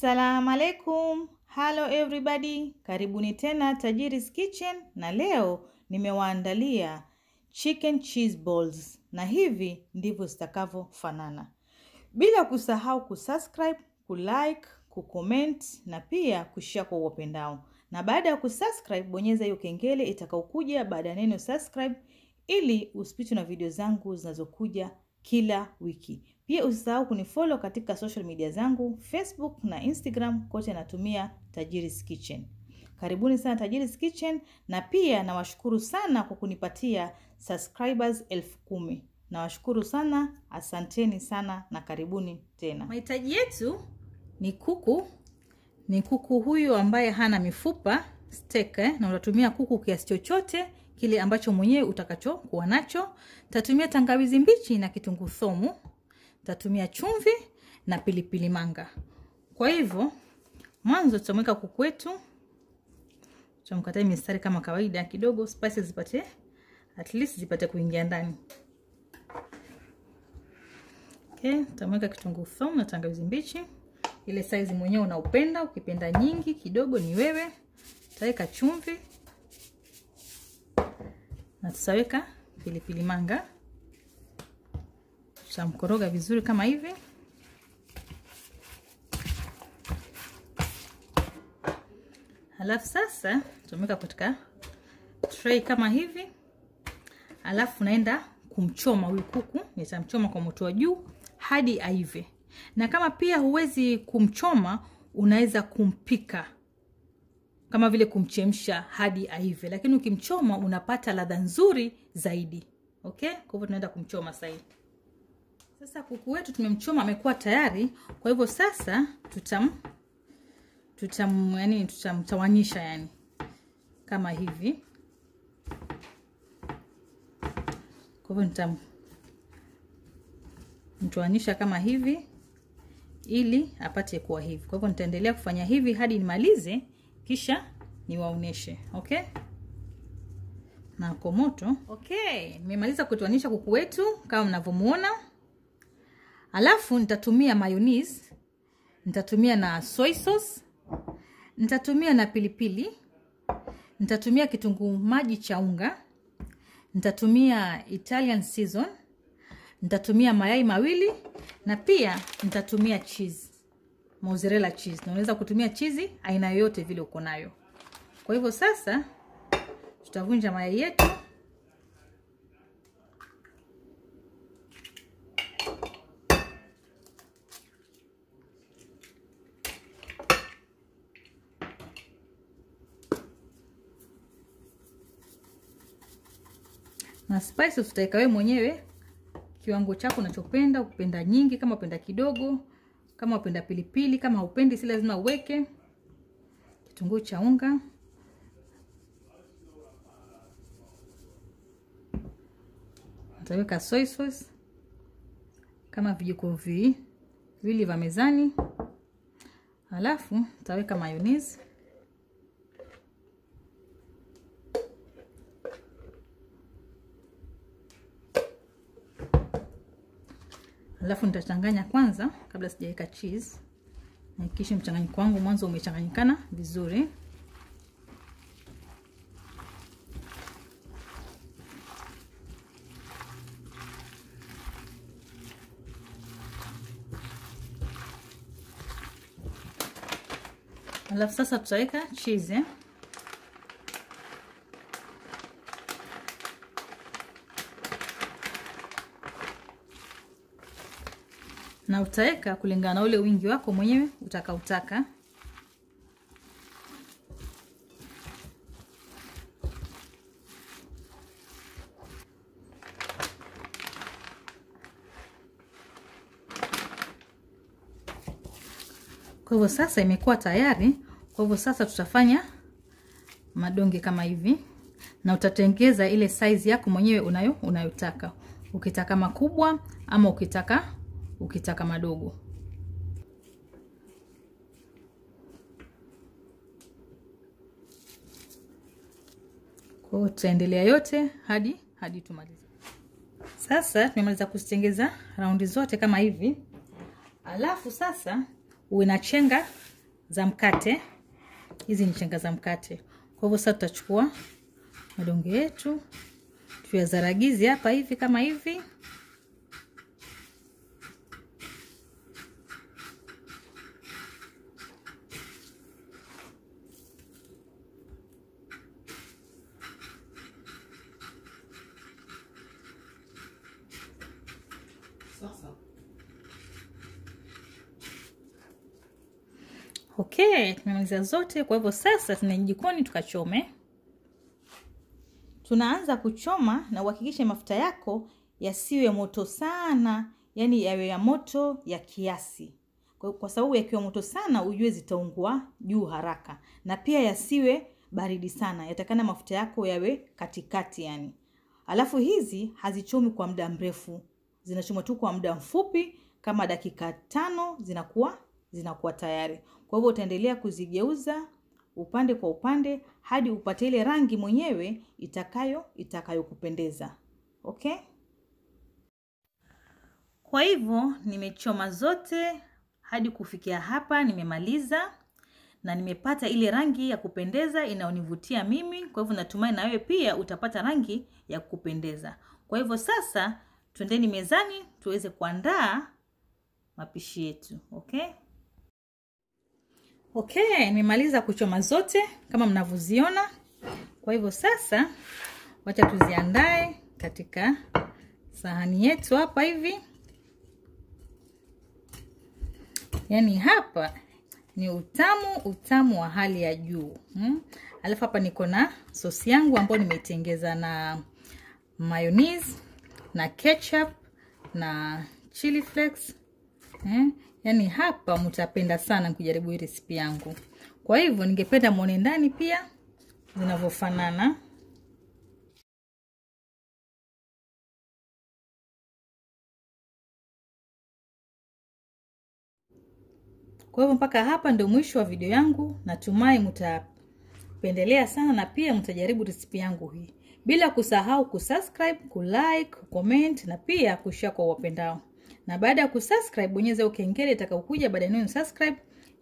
Assalamu alaikum. Hello everybody. Karibuni tena Tajiri'S Kitchen, na leo nimewaandalia chicken cheese balls, na hivi ndivyo zitakavyofanana. Bila kusahau kusubscribe, kulike, kucomment na pia kushare kwa wapendao. Na baada ya kusubscribe, bonyeza hiyo kengele itakayokuja baada ya neno subscribe ili usipitwe na video zangu zinazokuja kila wiki. Pia usisahau kunifollow katika social media zangu, Facebook na Instagram, kote natumia Tajiri'S Kitchen. Karibuni sana Tajiri'S Kitchen, na pia nawashukuru sana kwa kunipatia subscribers 10,000. Nawashukuru sana, asanteni sana na karibuni tena. Mahitaji yetu ni kuku. Ni kuku huyu ambaye hana mifupa, steak, na utatumia kuku kiasi chochote kile ambacho mwenyewe utakachokuwa nacho. Tatumia tangawizi mbichi na kitunguu thomu. Tatumia chumvi na pilipili manga. Kwa hivyo mwanzo tutamweka kuku wetu, tutamkatia mistari kama kawaida kidogo, spices zipate at least zipate kuingia ndani. Okay, tutamweka kitunguu thomu na tangawizi mbichi ile size mwenyewe unaupenda. Ukipenda nyingi kidogo ni wewe. Tutaweka chumvi na tutaweka pilipili manga. Tutamkoroga vizuri kama hivi. Alafu sasa tutamweka katika tray kama hivi. Alafu naenda kumchoma huyu kuku. Nitamchoma kwa moto wa juu hadi aive. Na kama pia huwezi kumchoma, unaweza kumpika kama vile kumchemsha hadi aive, lakini ukimchoma unapata ladha nzuri zaidi. Okay? Kwa hivyo tunaenda kumchoma sasa. Kuku wetu tumemchoma, amekuwa tayari. Kwa hivyo sasa tutamtawanyisha yani kama hivi. Kwa hivyo nitamtawanyisha kama hivi ili apate kuwa hivi. Kwa hivyo nitaendelea kufanya hivi hadi nimalize, kisha niwaoneshe. Okay? Na kwa moto. Okay, nimemaliza kutoanisha kuku wetu kama mnavyomuona. Alafu nitatumia mayonnaise, nitatumia na soy sauce, nitatumia na pilipili, nitatumia kitunguu maji cha unga, nitatumia Italian season, nitatumia mayai mawili, na pia nitatumia cheese, Mozzarella cheese. Na unaweza kutumia cheese aina yoyote vile uko nayo. Kwa hivyo sasa tutavunja mayai yetu. Na spices utaweka wewe mwenyewe kiwango chako unachopenda. Ukipenda nyingi, kama upenda kidogo, kama upenda pilipili, kama upendi si lazima uweke. Kitunguu cha unga, utaweka soy sauce kama vijiko viwili vya mezani. Alafu utaweka mayonnaise. Alafu nitachanganya kwanza kabla sijaweka cheese. Na kisha mchanganyiko wangu mwanzo umechanganyikana vizuri. Alafu sasa tutaweka cheese. Na utaweka kulingana na ule wingi wako mwenyewe utakaotaka. Kwa hivyo sasa imekuwa tayari. Kwa hivyo sasa tutafanya madonge kama hivi, na utatengeza ile size yako mwenyewe unayotaka. Ukitaka makubwa ama ukitaka madogo. Kwa hiyo tutaendelea yote hadi tumalize. Sasa tumemaliza kuzitengeza raundi zote kama hivi. Alafu sasa uwe na chenga za mkate. Hizi ni chenga za mkate. Kwa hivyo sasa tutachukua madonge yetu, tuyazaragize hapa hivi kama hivi. Okay, tumemaliza zote. Kwa hivyo sasa tunaenda jikoni tukachome. Tunaanza kuchoma na uhakikishe mafuta yako yasiwe moto sana, yani yawe ya moto ya kiasi. Kwa sababu yakiwa moto sana ujue zitaungua juu haraka. Na pia yasiwe baridi sana. Yatakana mafuta yako yawe katikati yani. Alafu hizi hazichomi kwa muda mrefu. Zinachomwa tu kwa muda mfupi, kama dakika 5 zinakuwa tayari. Kwa hivyo utaendelea kuzigeuza upande kwa upande hadi upate ile rangi mwenyewe itakayokupendeza. Okay? Kwa hivyo nimechoma zote hadi kufikia hapa, nimemaliza na nimepata ile rangi ya kupendeza inaonivutia mimi. Kwa hivyo natumai na wewe pia utapata rangi ya kupendeza. Kwa hivyo sasa twendeni mezani tuweze kuandaa mapishi yetu. Okay? Okay, nimemaliza kuchoma zote kama mnavyoziona. Kwa hivyo sasa wacha tuziandae katika sahani yetu hapa hivi. Yani hapa ni utamu wa hali ya juu. Alafu hapa niko na sosi yangu ambayo nimeitengeza na mayonnaise na ketchup na chili flakes. Yani hapa mtapenda sana kujaribu hii recipe yangu. Kwa hivyo ningependa muone ndani pia zinavyofanana. Kwa hivyo mpaka hapa ndio mwisho wa video yangu. Natumai mtapendelea sana na pia mtajaribu recipe yangu hii. Bila kusahau kusubscribe, kulike, kucomment na pia kushare kwa wapendao. Na baada ya kusubscribe bonyeza ukengele itakayokuja baada ya neno subscribe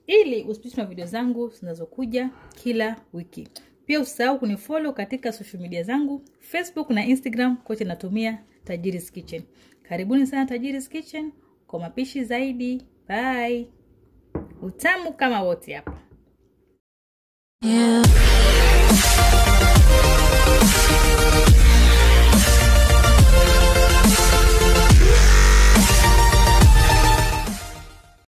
ili usipitwe na video zangu zinazokuja kila wiki. Pia usisahau kunifollow katika social media zangu, Facebook na Instagram, kote natumia Tajiri'S Kitchen. Karibuni sana Tajiri'S Kitchen kwa mapishi zaidi. Bye. Utamu kama wote hapa. Yeah.